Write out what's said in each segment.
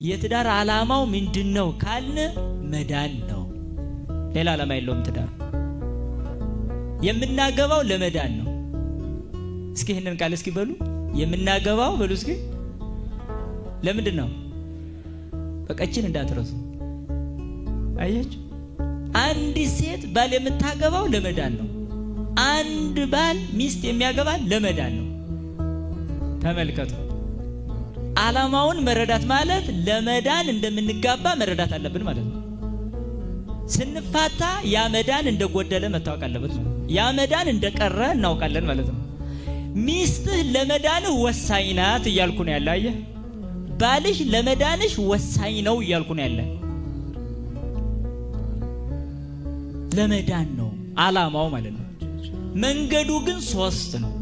የትዳር ዓላማው ምንድነው ካልን መዳን ነው። ሌላ ዓላማ የለውም። ትዳር የምናገባው ለመዳን ነው። እስኪ ይሄንን ቃል እስኪ በሉ የምናገባው በሉ እስኪ ለምንድነው? በቀችን እንዳትረሱ። አያችሁ፣ አንድ ሴት ባል የምታገባው ለመዳን ነው። አንድ ባል ሚስት የሚያገባ ለመዳን ነው። ተመልከቱ። ዓላማውን መረዳት ማለት ለመዳን እንደምንጋባ መረዳት አለብን ማለት ነው። ስንፋታ ያ መዳን እንደጎደለ መታወቅ አለበት ነው። ያ መዳን እንደቀረ እናውቃለን ማለት ነው። ሚስትህ ለመዳንህ ወሳኝ ናት እያልኩ ነው ያለ። አየህ፣ ባልሽ ለመዳንሽ ወሳኝ ነው እያልኩ ነው ያለ። ለመዳን ነው ዓላማው ማለት ነው። መንገዱ ግን ሶስት ነው።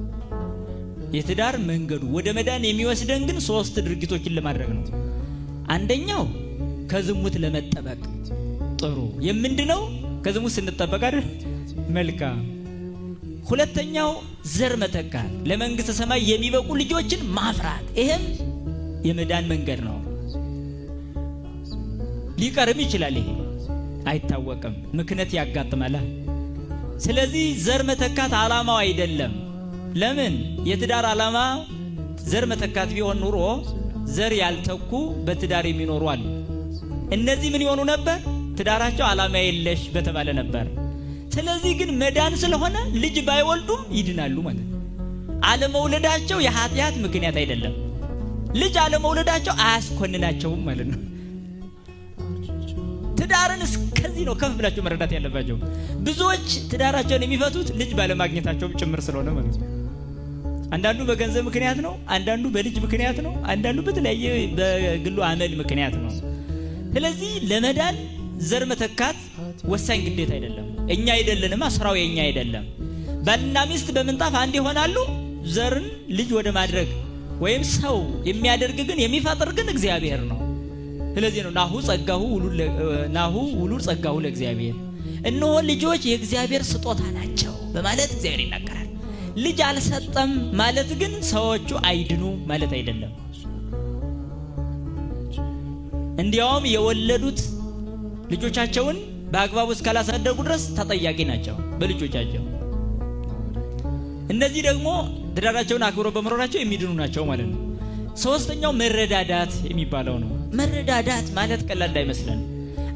የትዳር መንገዱ ወደ መዳን የሚወስደን ግን ሶስት ድርጊቶችን ለማድረግ ነው። አንደኛው ከዝሙት ለመጠበቅ ጥሩ የምንድነው? ከዝሙት ስንጠበቅ አይደል? መልካም። ሁለተኛው ዘር መተካት፣ ለመንግስተ ሰማይ የሚበቁ ልጆችን ማፍራት፣ ይሄም የመዳን መንገድ ነው። ሊቀርም ይችላል፣ ይሄ አይታወቅም፣ ምክንያት ያጋጥማል። ስለዚህ ዘር መተካት ዓላማው አይደለም። ለምን? የትዳር ዓላማ ዘር መተካት ቢሆን ኑሮ ዘር ያልተኩ በትዳር የሚኖሩ አሉ። እነዚህ ምን ይሆኑ ነበር? ትዳራቸው ዓላማ የለሽ በተባለ ነበር። ስለዚህ ግን መዳን ስለሆነ ልጅ ባይወልዱም ይድናሉ ማለት ነው። አለመውለዳቸው የኃጢአት ምክንያት አይደለም። ልጅ አለመውለዳቸው አያስኮንናቸውም ማለት ነው። ትዳርን እስከዚህ ነው ከፍ ብላችሁ መረዳት ያለባቸው። ብዙዎች ትዳራቸውን የሚፈቱት ልጅ ባለማግኘታቸው ጭምር ስለሆነ ማለት ነው። አንዳንዱ በገንዘብ ምክንያት ነው፣ አንዳንዱ በልጅ ምክንያት ነው፣ አንዳንዱ በተለያየ በግሉ አመል ምክንያት ነው። ስለዚህ ለመዳን ዘር መተካት ወሳኝ ግዴታ አይደለም። እኛ አይደለንም፣ ስራው የኛ አይደለም። ባልና ሚስት በምንጣፍ አንድ ይሆናሉ። ዘርን ልጅ ወደ ማድረግ ወይም ሰው የሚያደርግ ግን የሚፈጥር ግን እግዚአብሔር ነው። ስለዚህ ነው ናሁ ውሉድ ጸጋሁ ለእግዚአብሔር፣ እነሆ ልጆች የእግዚአብሔር ስጦታ ናቸው በማለት እግዚአብሔር ይናገራል። ልጅ አልሰጠም ማለት ግን ሰዎቹ አይድኑ ማለት አይደለም። እንዲያውም የወለዱት ልጆቻቸውን በአግባቡ እስካላሳደጉ ድረስ ተጠያቂ ናቸው በልጆቻቸው። እነዚህ ደግሞ ትዳራቸውን አክብረው በመኖራቸው የሚድኑ ናቸው ማለት ነው። ሶስተኛው መረዳዳት የሚባለው ነው። መረዳዳት ማለት ቀላል እንዳይመስለን።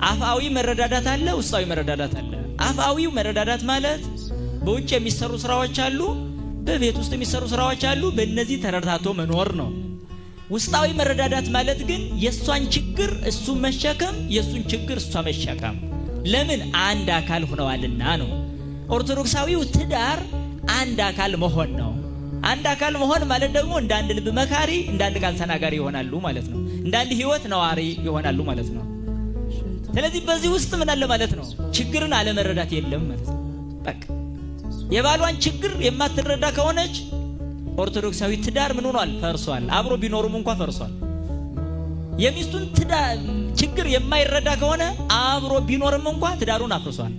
አፍአዊ መረዳዳት አለ፣ ውስጣዊ መረዳዳት አለ። አፍአዊው መረዳዳት ማለት በውጭ የሚሰሩ ስራዎች አሉ፣ በቤት ውስጥ የሚሰሩ ስራዎች አሉ። በእነዚህ ተረዳድቶ መኖር ነው። ውስጣዊ መረዳዳት ማለት ግን የሷን ችግር እሱ መሸከም፣ የሱን ችግር እሷ መሸከም። ለምን? አንድ አካል ሆነዋልና ነው። ኦርቶዶክሳዊው ትዳር አንድ አካል መሆን ነው። አንድ አካል መሆን ማለት ደግሞ እንደ አንድ ልብ መካሪ፣ እንደ አንድ ቃል ተናጋሪ ይሆናሉ ማለት ነው። እንደ አንድ ህይወት ነዋሪ ይሆናሉ ማለት ነው። ስለዚህ በዚህ ውስጥ ምን አለ ማለት ነው? ችግርን አለመረዳት የለም ማለት ነው። በቃ የባሏን ችግር የማትረዳ ከሆነች ኦርቶዶክሳዊ ትዳር ምን ሆኗል? ፈርሷል። አብሮ ቢኖሩም እንኳን ፈርሷል። የሚስቱን ችግር የማይረዳ ከሆነ አብሮ ቢኖርም እንኳን ትዳሩን አፍርሷል።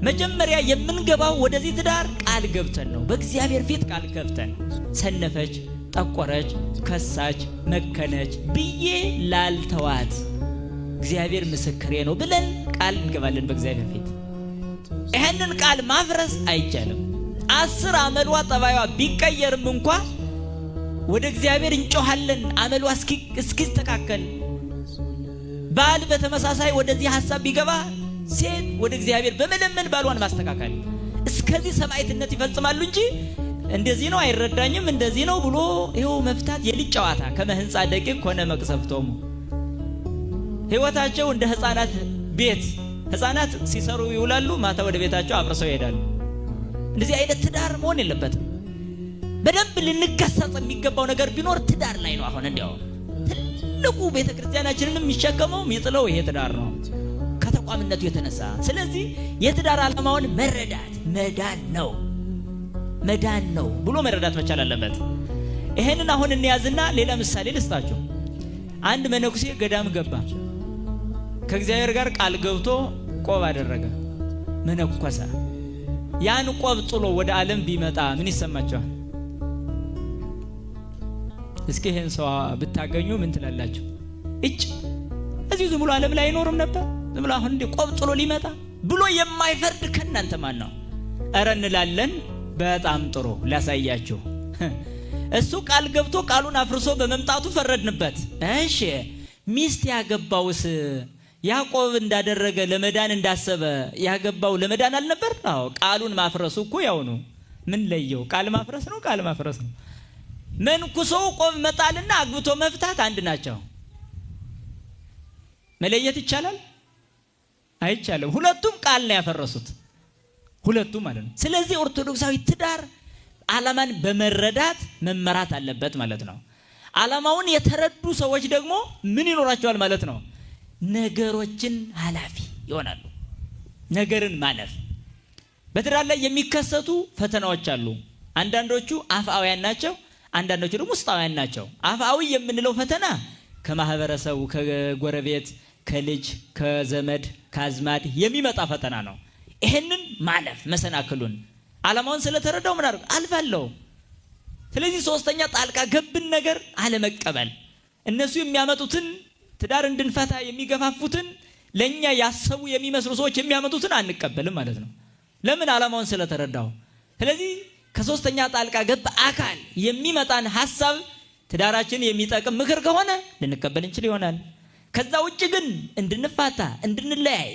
መጀመሪያ የምንገባው ወደዚህ ትዳር ቃል ገብተን ነው። በእግዚአብሔር ፊት ቃል ገብተን ሰነፈች፣ ጠቆረች፣ ከሳች፣ መከነች ብዬ ላልተዋት እግዚአብሔር ምስክሬ ነው ብለን ቃል እንገባለን በእግዚአብሔር ፊት። ይህንን ቃል ማፍረስ አይቻልም። 10 አመሏ ጠባይዋ ቢቀየርም እንኳን ወደ እግዚአብሔር እንጮሃለን አመሏ እስኪስተካከል። ባል በተመሳሳይ ወደዚህ ሐሳብ ቢገባ ሴት ወደ እግዚአብሔር በመለመን ባሏን ማስተካከል። እስከዚህ ሰማዕትነት ይፈጽማሉ እንጂ እንደዚህ ነው አይረዳኝም እንደዚህ ነው ብሎ ይኸው መፍታት የልጅ ጨዋታ። ከመህንጻ ደቂቅ ሆነ መቅሰፍቶሙ። ህይወታቸው እንደ ህፃናት ቤት፣ ህፃናት ሲሰሩ ይውላሉ፣ ማታ ወደ ቤታቸው አፍርሰው ይሄዳሉ። እንደዚህ አይነት ትዳር መሆን የለበትም። በደንብ ልንገሰጽ የሚገባው ነገር ቢኖር ትዳር ላይ ነው። አሁን እንዲያው ትልቁ ቤተክርስቲያናችንን የሚሸከመው የሚጥለው ይሄ ትዳር ነው ከተቋምነቱ የተነሳ። ስለዚህ የትዳር ዓላማውን መረዳት መዳን ነው ብሎ መረዳት መቻል አለበት። ይሄንን አሁን እንያዝና ሌላ ምሳሌ ልስጣችሁ። አንድ መነኩሴ ገዳም ገባ። ከእግዚአብሔር ጋር ቃል ገብቶ ቆብ አደረገ፣ መነኮሰ። ያን ቆብ ጥሎ ወደ ዓለም ቢመጣ ምን ይሰማቸዋል? እስኪ ይሄን ሰው ብታገኙ ምን ትላላችሁ? እጭ እዚህ ዝም ብሎ ዓለም ላይ አይኖርም ነበር? ዝም ብሎ አሁን እንደ ቆብጥሎ ሊመጣ ብሎ የማይፈርድ ከናንተ ማን ነው? ኧረ እንላለን። በጣም ጥሩ ላሳያችሁ። እሱ ቃል ገብቶ ቃሉን አፍርሶ በመምጣቱ ፈረድንበት። እሺ ሚስት ያገባውስ ያዕቆብ እንዳደረገ ለመዳን እንዳሰበ ያገባው ለመዳን አልነበር? አዎ ቃሉን ማፍረሱ እኮ ያው ነው። ምን ለየው? ቃል ማፍረስ ነው፣ ቃል ማፍረስ ነው። መንኩሶ ቆብ መጣልና አግብቶ መፍታት አንድ ናቸው። መለየት ይቻላል? አይቻልም። ሁለቱም ቃል ነው ያፈረሱት፣ ሁለቱም ማለት ነው። ስለዚህ ኦርቶዶክሳዊ ትዳር ዓላማን በመረዳት መመራት አለበት ማለት ነው። ዓላማውን የተረዱ ሰዎች ደግሞ ምን ይኖራቸዋል ማለት ነው? ነገሮችን ኃላፊ ይሆናሉ። ነገርን ማለፍ። በትዳር ላይ የሚከሰቱ ፈተናዎች አሉ። አንዳንዶቹ አፍአውያን ናቸው፣ አንዳንዶቹ ደግሞ ውስጣውያን ናቸው። አፍአዊ የምንለው ፈተና ከማህበረሰቡ፣ ከጎረቤት፣ ከልጅ፣ ከዘመድ፣ ከአዝማድ የሚመጣ ፈተና ነው። ይሄንን ማለፍ መሰናክሉን ዓላማውን ስለተረዳው ምን አድርግ አልፋለሁ። ስለዚህ ሶስተኛ ጣልቃ ገብን ነገር አለመቀበል። እነሱ የሚያመጡትን ትዳር እንድንፈታ የሚገፋፉትን ለኛ ያሰቡ የሚመስሉ ሰዎች የሚያመጡትን አንቀበልም ማለት ነው። ለምን? ዓላማውን ስለተረዳው። ስለዚህ ከሶስተኛ ጣልቃ ገብ አካል የሚመጣን ሐሳብ ትዳራችን የሚጠቅም ምክር ከሆነ ልንቀበል እንችል ይሆናል። ከዛ ውጭ ግን እንድንፋታ፣ እንድንለያይ፣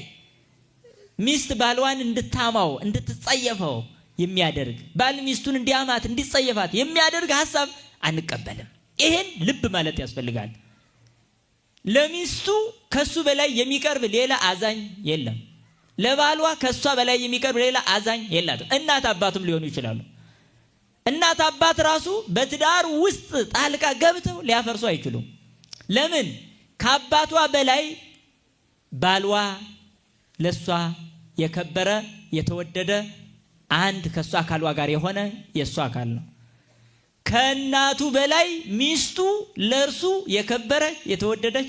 ሚስት ባልዋን እንድታማው፣ እንድትጸየፈው የሚያደርግ ባል ሚስቱን እንዲያማት፣ እንዲጸየፋት የሚያደርግ ሐሳብ አንቀበልም። ይሄን ልብ ማለት ያስፈልጋል። ለሚስቱ ከሱ በላይ የሚቀርብ ሌላ አዛኝ የለም። ለባሏ ከሷ በላይ የሚቀርብ ሌላ አዛኝ የላትም። እናት አባቱም ሊሆኑ ይችላሉ። እናት አባት ራሱ በትዳር ውስጥ ጣልቃ ገብተው ሊያፈርሱ አይችሉም። ለምን? ከአባቷ በላይ ባልዋ ለሷ የከበረ የተወደደ አንድ ከሷ አካሏ ጋር የሆነ የሷ አካል ነው። ከእናቱ በላይ ሚስቱ ለእርሱ የከበረ የተወደደች